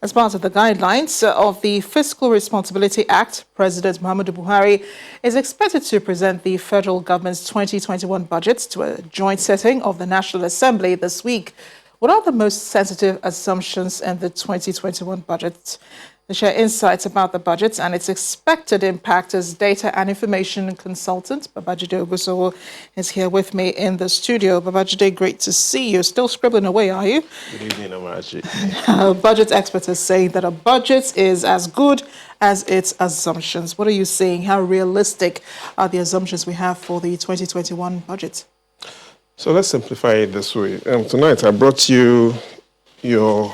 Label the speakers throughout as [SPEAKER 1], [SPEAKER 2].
[SPEAKER 1] As part of the guidelines of the Fiscal Responsibility Act, President Muhammadu Buhari is expected to present the federal government's 2021 budget to a joint sitting of the National Assembly this week. What are the most sensitive assumptions in the 2021 budget? To share insights about the budget and its expected impact as data and information consultant, Babajide Ogusowo is here with me in the studio. Babajide, great to see you. Still scribbling away, are you?
[SPEAKER 2] Good evening, Amarachi.
[SPEAKER 1] Budget experts are saying that a budget is as good as its assumptions. What are you saying? How realistic are the assumptions we have for the 2021 budget?
[SPEAKER 2] So let's simplify it this way. Tonight I brought you your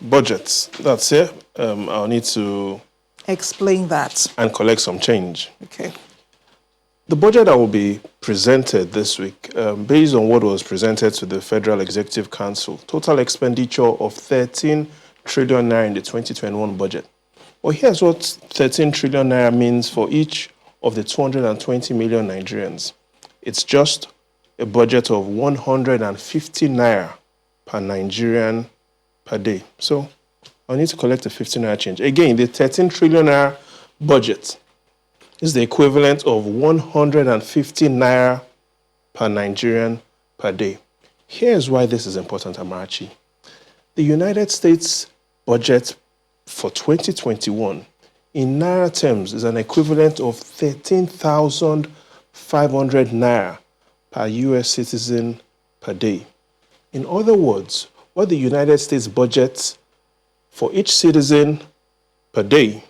[SPEAKER 2] budgets. That's it. I'll need to
[SPEAKER 1] explain that
[SPEAKER 2] and collect some change.
[SPEAKER 1] Okay.
[SPEAKER 2] The budget that will be presented this week, based on what was presented to the Federal Executive Council, total expenditure of 13 trillion naira in the 2021 budget. Well, here's what 13 trillion naira means for each of the 220 million Nigerians. It's just a budget of 150 naira per Nigerian per day. So I need to collect a 15 naira change. Again, the 13 trillion naira budget is the equivalent of 150 naira per Nigerian per day. Here's why this is important, Amarachi. The United States budget for 2021 in naira terms is an equivalent of 13,500 naira per US citizen per day. In other words, what the United States budgets for each citizen per day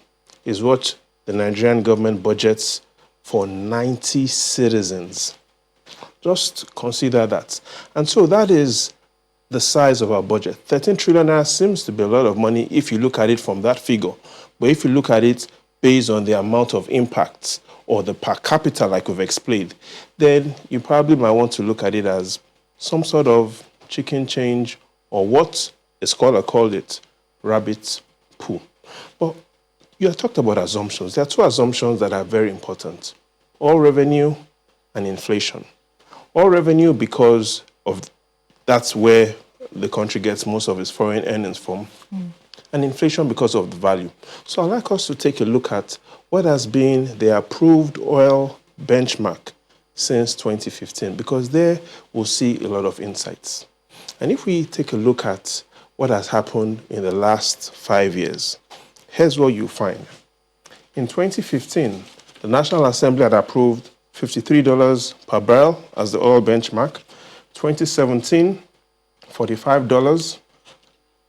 [SPEAKER 2] is what the Nigerian government budgets for 90 citizens. Just consider that. And so that is the size of our budget. 13 trillion naira seems to be a lot of money if you look at it from that figure. But if you look at it based on the amount of impacts or the per capita, like we've explained, then you probably might want to look at it as some sort of chicken change, or what a scholar called it, rabbit poo. But you have talked about assumptions. There are two assumptions that are very important: all revenue and inflation. All revenue because of that's where the country gets most of its foreign earnings from, and inflation because of the value. So I'd like us to take a look at what has been the approved oil benchmark since 2015, because there we'll see a lot of insights. And if we take a look at what has happened in the last 5 years, here's what you find. In 2015, the National Assembly had approved $53 per barrel as the oil benchmark. 2017, $45.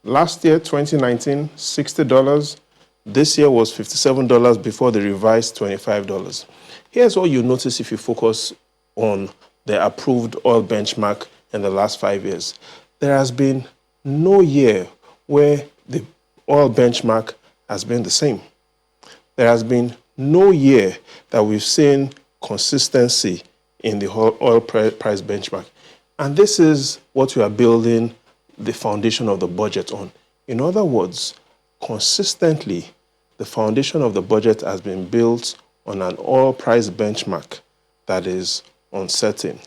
[SPEAKER 2] Last year, 2019, $60. This year was $57 before the revised $25. Here's what you notice if you focus on the approved oil benchmark in the last 5 years. There has been no year where the oil benchmark has been the same. There has been no year that we've seen consistency in the oil price benchmark. And this is what we are building the foundation of the budget on. In other words, consistently, the foundation of the budget has been built on an oil price benchmark that is uncertain.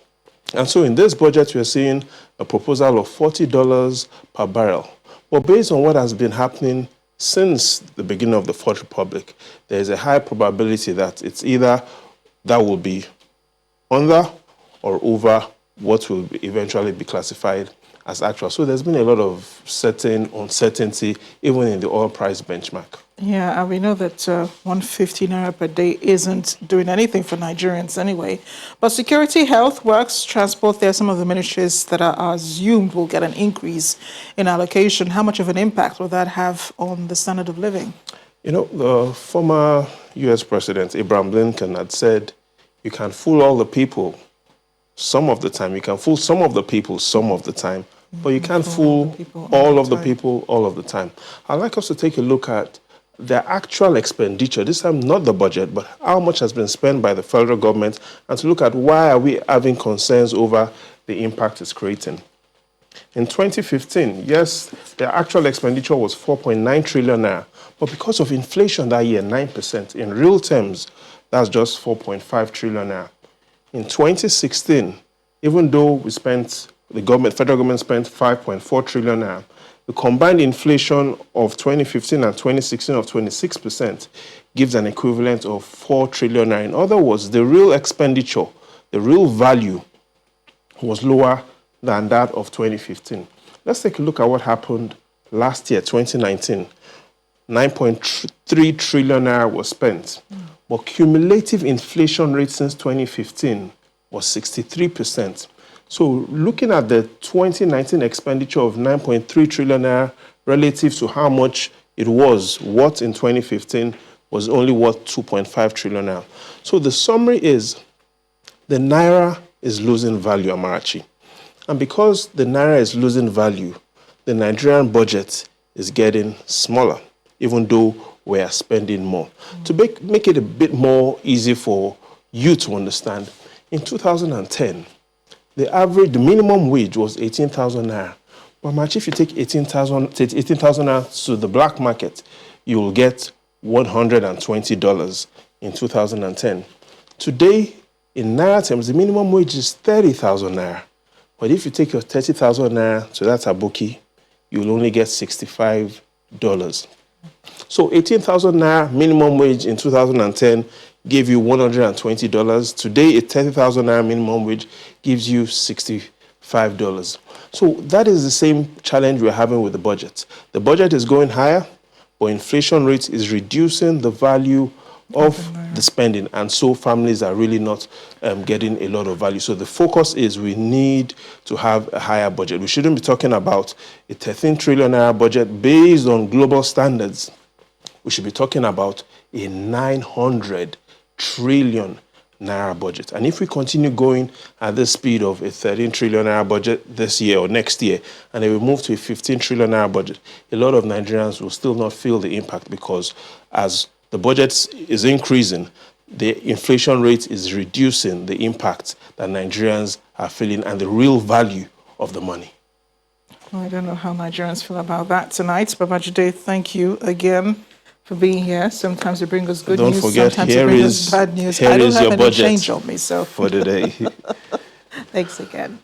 [SPEAKER 2] And so in this budget, we are seeing a proposal of $40 per barrel. But based on what has been happening since the beginning of the Fourth Republic, there is a high probability that it's either that will be under or over what will eventually be classified as actual. So there's been a lot of certain uncertainty even in the oil price benchmark.
[SPEAKER 1] Yeah, and we know that 150 naira per day isn't doing anything for Nigerians anyway. But security, health, works, transport, there are some of the ministries that are assumed will get an increase in allocation. How much of an impact will that have on the standard of living?
[SPEAKER 2] You know, the former U.S. President, Abraham Lincoln, had said, you can fool all the people some of the time. You can fool some of the people some of the time, but you can't fool all of the people all of the time. I'd like us to take a look at the actual expenditure, this time not the budget, but how much has been spent by the federal government, and to look at why are we having concerns over the impact it's creating. In 2015, yes, the actual expenditure was 4.9 trillion naira, but because of inflation that year, 9%, in real terms, that's just 4.5 trillion naira. In 2016, even though we spent, the federal government spent 5.4 trillion naira, The combined inflation of 2015 and 2016 of 26% gives an equivalent of 4 trillion naira. In other words, the real expenditure, the real value was lower than that of 2015. Let's take a look at what happened last year, 2019. 9.3 trillion naira was spent, but cumulative inflation rate since 2015 was 63%. So looking at the 2019 expenditure of 9.3 trillion naira relative to how much it was worth in 2015 was only worth 2.5 trillion naira. So the summary is the naira is losing value, Amarachi. And because the naira is losing value, the Nigerian budget is getting smaller, even though we are spending more. To make it a bit more easy for you to understand, in 2010, the minimum wage was 18,000 naira. But much if you take 18,000 naira to the black market, you will get $120 in 2010. Today, in naira terms, the minimum wage is 30,000 naira. But if you take your 30,000 naira to that aboki, you will only get $65. So 18,000 naira minimum wage in 2010 gave you $120. Today, a 30,000 naira minimum wage gives you $65. So that is the same challenge we're having with the budget. The budget is going higher, but inflation rate is reducing the value of the spending, and so families are really not getting a lot of value. So the focus is we need to have a higher budget. We shouldn't be talking about a 13 trillion naira budget based on global standards. We should be talking about a 900 trillion naira budget. And if we continue going at the speed of a 13 trillion naira budget this year or next year, and then we move to a 15 trillion naira budget, a lot of Nigerians will still not feel the impact, because as the budget is increasing, the inflation rate is reducing the impact that Nigerians are feeling and the real value of the money.
[SPEAKER 1] Well, I don't know how Nigerians feel about that tonight. Babajide, thank you again for being here. Sometimes you bring us good news, sometimes you bring us bad news. I don't have any change on me, so
[SPEAKER 2] for the day.
[SPEAKER 1] thanks again.